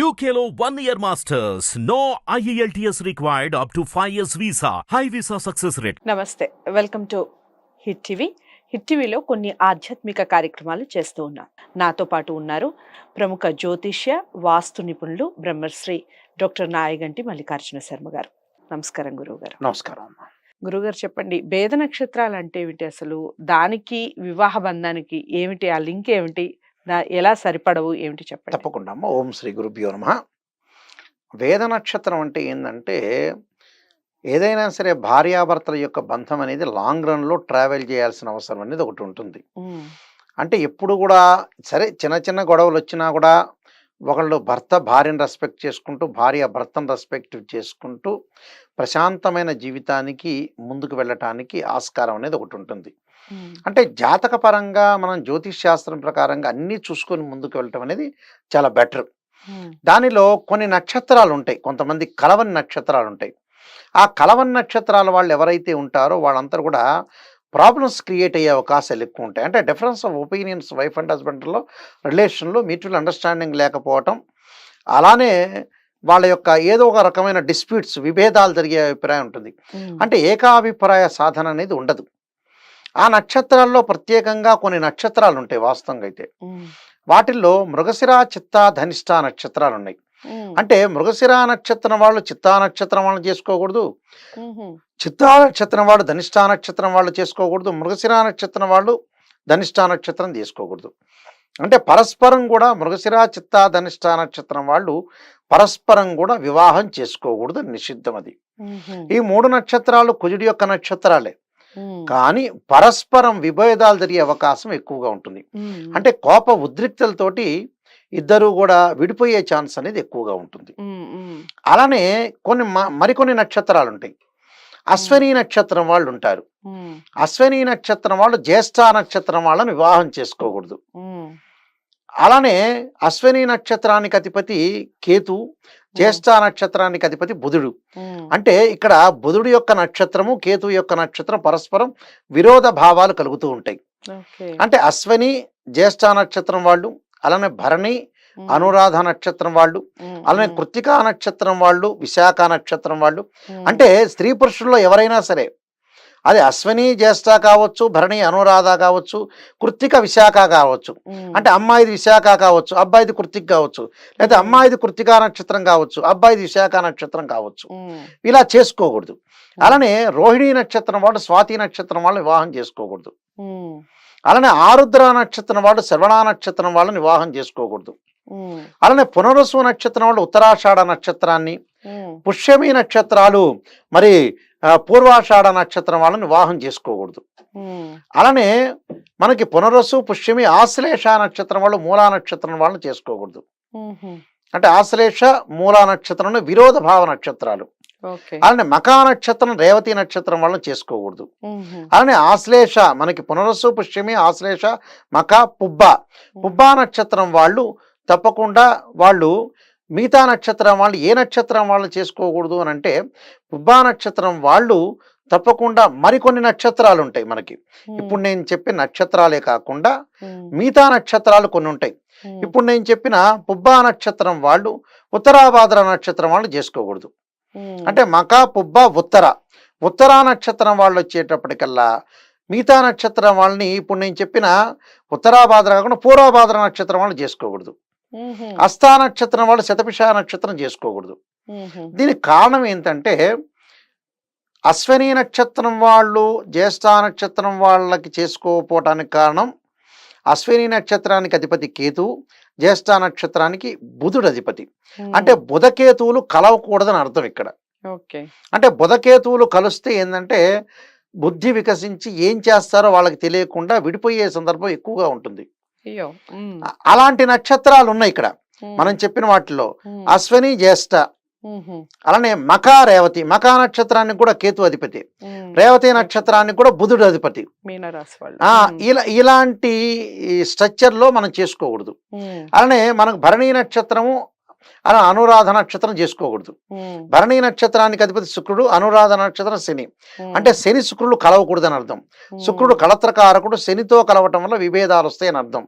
UKLO 1 year masters. No IELTS required up to 5 years visa. High visa success rate. నమస్తే, welcome to hit TV. Hit టీవీలో కొన్ని ఆధ్యాత్మిక కార్యక్రమాలు చేస్తూ ఉన్నాం. నాతో పాటు ఉన్నారు ప్రముఖ జ్యోతిష్య వాస్తు నిపుణులు బ్రహ్మశ్రీ డాక్టర్ నాయగంటి మల్లికార్జున శర్మ గారు. నమస్కారం గురువు గారు. నమస్కారం. గురుగారు చెప్పండి, భేద నక్షత్రాలు అంటే ఏమిటి, అసలు దానికి వివాహ బంధానికి ఏమిటి, ఆ లింక్ ఏమిటి, ఎలా సరిపడవు ఏమిటి చెప్పండి. తప్పకుండా అమ్మ. ఓం శ్రీ గురుభ్యో నమః. వేద నక్షత్రం అంటే ఏంటంటే, ఏదైనా సరే భార్యాభర్తల యొక్క బంధం అనేది లాంగ్ రన్లో ట్రావెల్ చేయాల్సిన అవసరం అనేది ఒకటి ఉంటుంది. అంటే ఎప్పుడు కూడా సరే చిన్న చిన్న గొడవలు వచ్చినా కూడా ఒకళ్ళు భర్త భార్యను రెస్పెక్ట్ చేసుకుంటూ, భార్య భర్తను రెస్పెక్ట్ చేసుకుంటూ ప్రశాంతమైన జీవితానికి ముందుకు వెళ్ళటానికి ఆస్కారం అనేది ఒకటి ఉంటుంది. అంటే జాతక పరంగా మనం జ్యోతిష్ శాస్త్రం ప్రకారంగా అన్నీ చూసుకొని ముందుకు వెళ్ళటం అనేది చాలా బెటర్. దానిలో కొన్ని నక్షత్రాలు ఉంటాయి, కొంతమంది కలవని నక్షత్రాలు ఉంటాయి. ఆ కలవని నక్షత్రాల వాళ్ళు ఎవరైతే ఉంటారో వాళ్ళంతా కూడా ప్రాబ్లమ్స్ క్రియేట్ అయ్యే అవకాశాలు ఎక్కువ ఉంటాయి. అంటే difference of opinions wife and హస్బెండ్లో రిలేషన్లో మ్యూచువల్ అండర్స్టాండింగ్ లేకపోవటం, అలానే వాళ్ళ యొక్క ఏదో ఒక రకమైన డిస్ప్యూట్స్ విభేదాలు జరిగే అభిప్రాయం ఉంటుంది. అంటే ఏకాభిప్రాయ సాధన అనేది ఉండదు. ఆ నక్షత్రాల్లో ప్రత్యేకంగా కొన్ని నక్షత్రాలు ఉంటాయి. వాస్తవంగా అయితే వాటిల్లో మృగశిర, చిత్తా, ధనిష్ట నక్షత్రాలు ఉన్నాయి. అంటే మృగశిర నక్షత్రం వాళ్ళు చిత్తా నక్షత్రం వాళ్ళు చేసుకోకూడదు, చిత్తా నక్షత్రం వాళ్ళు ధనిష్ట నక్షత్రం వాళ్ళు చేసుకోకూడదు, మృగశిర నక్షత్రం వాళ్ళు ధనిష్ట నక్షత్రం చేసుకోకూడదు. అంటే పరస్పరం కూడా మృగశిర, చిత్తా, ధనిష్ట నక్షత్రం వాళ్ళు పరస్పరం కూడా వివాహం చేసుకోకూడదు, నిషిద్ధం అది. ఈ మూడు నక్షత్రాలు కుజుడి యొక్క నక్షత్రాలే, కానీ పరస్పరం విభేదాలు జరిగే అవకాశం ఎక్కువగా ఉంటుంది. అంటే కోప ఉద్రిక్తలతోటి ఇద్దరు కూడా విడిపోయే ఛాన్స్ అనేది ఎక్కువగా ఉంటుంది. అలానే మరికొన్ని నక్షత్రాలు ఉంటాయి. అశ్విని నక్షత్రం వాళ్ళు ఉంటారు. అశ్విని నక్షత్రం వాళ్ళు జ్యేష్ఠ నక్షత్రం వాళ్ళని వివాహం చేసుకోకూడదు. అలానే అశ్విని నక్షత్రానికి అధిపతి కేతు, జ్యేష్ఠ నక్షత్రానికి అధిపతి బుధుడు. అంటే ఇక్కడ బుధుడు యొక్క నక్షత్రము, కేతు యొక్క నక్షత్రం పరస్పరం విరోధ భావాలు కలుగుతూ ఉంటాయి. అంటే అశ్విని జ్యేష్ఠ నక్షత్రం వాళ్ళు, అలానే భరణి అనురాధ నక్షత్రం వాళ్ళు, అలానే కృత్తికా నక్షత్రం వాళ్ళు, విశాఖ నక్షత్రం వాళ్ళు. అంటే స్త్రీ పురుషుల్లో ఎవరైనా సరే, అది అశ్విని జ్యేష్ఠ కావచ్చు, భరణి అనురాధ కావచ్చు, కృత్తిక విశాఖ కావచ్చు. అంటే అమ్మాయిది విశాఖ కావచ్చు, అబ్బాయిది కృత్తిక కావచ్చు, లేదా అమ్మాయిది కృత్తికా నక్షత్రం కావచ్చు, అబ్బాయిది విశాఖ నక్షత్రం కావచ్చు. ఇలా చేసుకోకూడదు. అలానే రోహిణీ నక్షత్రం వాళ్ళు, స్వాతి నక్షత్రం వాళ్ళు వివాహం చేసుకోకూడదు. అలానే ఆరుద్ర నక్షత్రం వాళ్ళు, శ్రవణ నక్షత్రం వాళ్ళని వివాహం చేసుకోకూడదు. అలానే పునరుసు నక్షత్రం వాళ్ళు ఉత్తరాషాఢ నక్షత్రాన్ని, పుష్యమి నక్షత్రాలు మరి పూర్వాషాఢ నక్షత్రం వాళ్ళని వివాహం చేసుకోకూడదు. అలానే మనకి పునరుసు, పుష్యమి, ఆశ్లేష నక్షత్రం వాళ్ళు, మూలా నక్షత్రం వాళ్ళని చేసుకోకూడదు. అంటే ఆశ్లేష, మూలా నక్షత్రం విరోధ భావ నక్షత్రాలు. అలానే మకా నక్షత్రం, రేవతి నక్షత్రం వాళ్ళని చేసుకోకూడదు. అలానే ఆశ్లేష మనకి పునరుసు, పుష్యమి, ఆశ్లేష, మక, పుబ్బా నక్షత్రం వాళ్ళు తప్పకుండా వాళ్ళు మిగతా నక్షత్రం వాళ్ళు ఏ నక్షత్రం వాళ్ళు చేసుకోకూడదు అని అంటే, పుబ్బా నక్షత్రం వాళ్ళు తప్పకుండా మరికొన్ని నక్షత్రాలు ఉంటాయి మనకి. ఇప్పుడు నేను చెప్పిన నక్షత్రాలే కాకుండా మిగతా నక్షత్రాలు కొన్ని ఉంటాయి. ఇప్పుడు నేను చెప్పిన పుబ్బా నక్షత్రం వాళ్ళు ఉత్తరాభాద్ర నక్షత్రం వాళ్ళు చేసుకోకూడదు. అంటే మక, పుబ్బ, ఉత్తరా నక్షత్రం వాళ్ళు వచ్చేటప్పటికల్లా మిగతా నక్షత్రం వాళ్ళని ఇప్పుడు నేను చెప్పిన ఉత్తరాభాద్ర కాకుండా పూర్వభాద్ర నక్షత్రం వాళ్ళు చేసుకోకూడదు. హస్తా నక్షత్రం వాళ్ళు శతభిష నక్షత్రం చేసుకోకూడదు. దీనికి కారణం ఏంటంటే, అశ్విని నక్షత్రం వాళ్ళు జ్యేష్ఠ నక్షత్రం వాళ్ళకి చేసుకోకపోవటానికి కారణం, అశ్విని నక్షత్రానికి అధిపతి కేతు, జ్యేష్ఠ నక్షత్రానికి బుధుడు అధిపతి. అంటే బుధకేతువులు కలవకూడదని అర్థం ఇక్కడ. అంటే బుధకేతువులు కలిస్తే ఏంటంటే బుద్ధి వికసించి ఏం చేస్తారో వాళ్ళకి తెలియకుండా విడిపోయే సందర్భం ఎక్కువగా ఉంటుంది. అలాంటి నక్షత్రాలు ఉన్నాయి ఇక్కడ మనం చెప్పిన వాటిలో. అశ్విని, జ్యేష్ఠ, అలానే మకా, రేవతి. మకా నక్షత్రానికి కూడా కేతు అధిపతి, రేవతి నక్షత్రానికి కూడా బుధుడు అధిపతి. ఇలాంటి స్ట్రక్చర్ లో మనం చేసుకోకూడదు. అలానే మనకు భరణీ నక్షత్రము, అలా అనురాధ నక్షత్రం చేసుకోకూడదు. భరణీ నక్షత్రానికి అధిపతి శుక్రుడు, అనురాధ నక్షత్రం శని. అంటే శని శుక్రుడు కలవకూడదు అని అర్థం. శుక్రుడు కళత్రకారకుడు, శనితో కలవటం వల్ల విభేదాలు వస్తాయని అర్థం.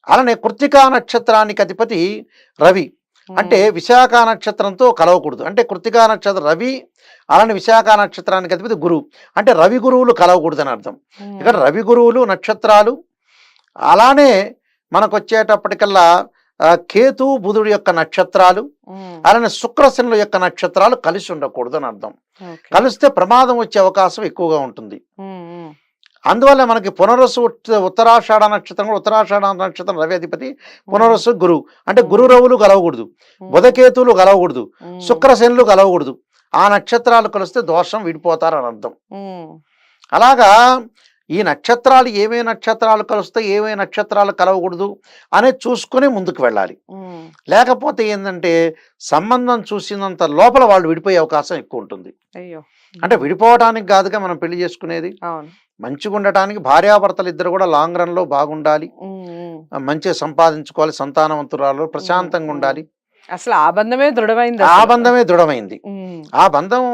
అలానే కృత్తికా నక్షత్రానికి అధిపతి రవి, అంటే విశాఖ నక్షత్రంతో కలవకూడదు. అంటే కృత్తికా నక్షత్రం రవి, అలానే విశాఖ నక్షత్రానికి అధిపతి గురువు, అంటే రవి గురువులు కలవకూడదు అని అర్థం. ఇక్కడ రవి గురువులు నక్షత్రాలు, అలానే మనకు వచ్చేటప్పటికల్లా కేతు బుధుడు యొక్క నక్షత్రాలు, అలానే శుక్రశనుల యొక్క నక్షత్రాలు కలిసి ఉండకూడదు అని అర్థం. కలిస్తే ప్రమాదం వచ్చే అవకాశం ఎక్కువగా ఉంటుంది. అందువల్ల మనకి పునరసు ఉత్తరాషాఢ నక్షత్రం, ఉత్తరాషాఢ నక్షత్రం రవి అధిపతి, పునరసు గురువు, అంటే గురు రవులు కలవకూడదు, బుధకేతువులు కలవకూడదు, శుక్రశనులు కలవకూడదు. ఆ నక్షత్రాలు కలిస్తే దోషం విడిపోతారు అని అర్థం. అలాగా ఈ నక్షత్రాలు ఏమే నక్షత్రాలు కలిస్తే ఏమే నక్షత్రాలు కలవకూడదు అనేది చూసుకుని ముందుకు వెళ్ళాలి. లేకపోతే ఏంటంటే సంబంధం చూసినంత లోపల వాళ్ళు విడిపోయే అవకాశం ఎక్కువ ఉంటుంది. అంటే విడిపోవడానికి కాదుగా మనం పెళ్లి చేసుకునేది, మంచిగా ఉండటానికి భార్యాభర్తలు ఇద్దరు కూడా లాంగ్ రన్ లో బాగుండాలి, మంచిగా సంపాదించుకోవాలి, సంతానవంతురాలు, ప్రశాంతంగా ఉండాలి. అసలు ఆ బంధమే దృఢమైంది, ఆ బంధమే దృఢమైంది. ఆ బంధం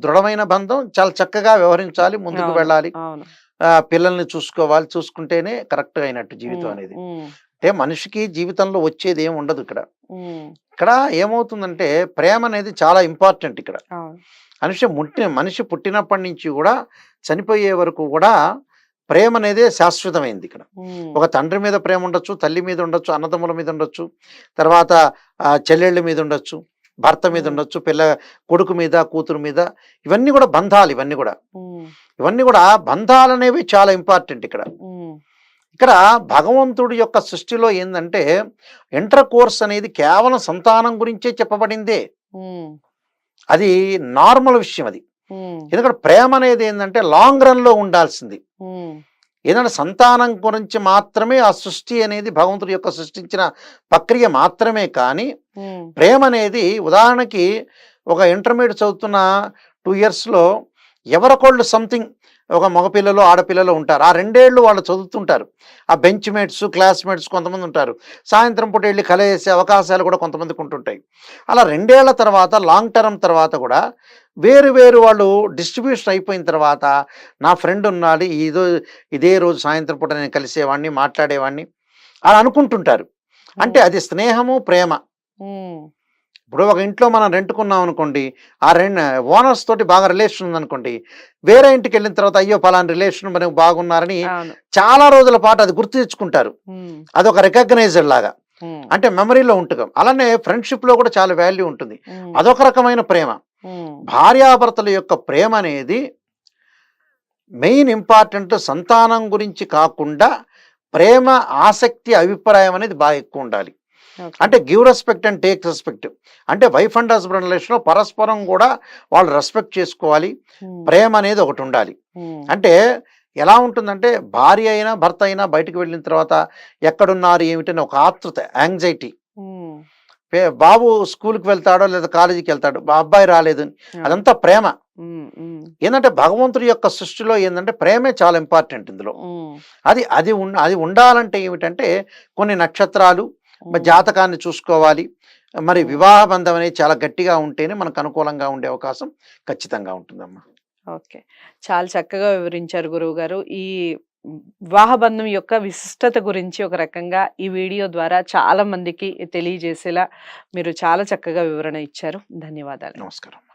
దృఢమైన బంధం చాలా చక్కగా వ్యవహరించాలి, ముందుకు వెళ్ళాలి, పిల్లల్ని చూసుకోవాలి, చూసుకుంటేనే కరెక్ట్ అయినట్టు జీవితం అనేది. అంటే మనిషికి జీవితంలో వచ్చేది ఏమి ఉండదు. ఇక్కడ ఏమవుతుందంటే ప్రేమ అనేది చాలా ఇంపార్టెంట్. ఇక్కడ మనిషి పుట్టినప్పటి నుంచి కూడా చనిపోయే వరకు కూడా ప్రేమ అనేది శాశ్వతమైంది. ఇక్కడ ఒక తండ్రి మీద ప్రేమ ఉండొచ్చు, తల్లి మీద ఉండొచ్చు, అన్నదమ్ముల మీద ఉండొచ్చు, తర్వాత చెల్లెళ్ళ మీద ఉండొచ్చు, భర్త మీద ఉండొచ్చు, కొడుకు మీద, కూతురు మీద. ఇవన్నీ కూడా బంధాలు. ఇవన్నీ కూడా బంధాలు అనేవి చాలా ఇంపార్టెంట్. ఇక్కడ భగవంతుడి యొక్క సృష్టిలో ఏంటంటే ఇంటర్ కోర్స్ అనేది కేవలం సంతానం గురించే చెప్పబడిందే. అది నార్మల్ విషయం. అది ఎందుకంటే ప్రేమ అనేది ఏంటంటే లాంగ్ రన్ లో ఉండాల్సింది. ఏదంటే సంతానం గురించి మాత్రమే ఆ సృష్టి అనేది భగవంతుడి యొక్క సృష్టించిన ప్రక్రియ మాత్రమే. కానీ ప్రేమ అనేది ఉదాహరణకి ఒక ఇంటర్మీడియట్ చదువుతున్న 2 years ఎవరికొళ్ళు సంథింగ్ ఒక మగపిల్లలు ఆడపిల్లలు ఉంటారు. ఆ 2 ఏళ్ళు వాళ్ళు చదువుతుంటారు. ఆ బెంచ్ మేట్స్, క్లాస్మేట్స్ కొంతమంది ఉంటారు. సాయంత్రం పూట వెళ్ళి కలయేసే అవకాశాలు కూడా కొంతమందికి ఉంటుంటాయి. అలా 2 ఏళ్ల తర్వాత లాంగ్ టర్మ్ తర్వాత కూడా వేరు వేరు వాళ్ళు డిస్ట్రిబ్యూషన్ అయిపోయిన తర్వాత నా ఫ్రెండ్ ఉన్నాడు, ఇదే రోజు సాయంత్రం పూట నేను కలిసేవాడిని, మాట్లాడేవాడిని అలా అనుకుంటుంటారు. అంటే అది స్నేహము, ప్రేమ. ఇప్పుడు ఒక ఇంట్లో మనం రెంట్కున్నాం అనుకోండి, ఆ ఓనర్స్ తోటి బాగా రిలేషన్ ఉందనుకోండి, వేరే ఇంటికి వెళ్ళిన తర్వాత అయ్యో పలానా రిలేషన్ మనకు బాగున్నారని చాలా రోజుల పాటు అది గుర్తు తెచ్చుకుంటారు. అదొక రికగ్నైజర్ లాగా, అంటే మెమరీలో ఉంటుంది. అలానే ఫ్రెండ్షిప్ లో కూడా చాలా వాల్యూ ఉంటుంది. అదొక రకమైన ప్రేమ. భార్యాభర్తల యొక్క ప్రేమ అనేది మెయిన్ ఇంపార్టెంట్. సంతానం గురించి కాకుండా ప్రేమ, ఆసక్తి, అభిప్రాయం అనేది బాగా ఎక్కువ ఉండాలి. అంటే give respect and take respect. అంటే వైఫ్ అండ్ హస్బెండ్ రిలేషన్ పరస్పరం కూడా వాళ్ళు రెస్పెక్ట్ చేసుకోవాలి. ప్రేమ అనేది ఒకటి ఉండాలి. అంటే ఎలా ఉంటుందంటే భార్య అయినా భర్త అయినా బయటకు వెళ్ళిన తర్వాత ఎక్కడున్నారు ఏమిటని ఒక ఆతృత, యాంగ్జైటీ. బాబు స్కూల్కి వెళ్తాడో లేదా కాలేజీకి వెళ్తాడు, అబ్బాయి రాలేదు, అదంతా ప్రేమ. ఏంటంటే భగవంతుడి యొక్క సృష్టిలో ఏంటంటే ప్రేమే చాలా ఇంపార్టెంట్ ఇందులో. అది ఉండాలంటే ఏమిటంటే కొన్ని నక్షత్రాలు, జాతకాన్ని చూసుకోవాలి. మరి వివాహ బంధం అనేది చాలా గట్టిగా ఉంటేనే మనకు అనుకూలంగా ఉండే అవకాశం ఖచ్చితంగా ఉంటుందమ్మా. ఓకే, చాలా చక్కగా వివరించారు గురువు గారు. ఈ వివాహ బంధం యొక్క విశిష్టత గురించి ఒక రకంగా ఈ వీడియో ద్వారా చాలా మందికి తెలియజేసేలా మీరు చాలా చక్కగా వివరణ ఇచ్చారు. ధన్యవాదాలు. నమస్కారం.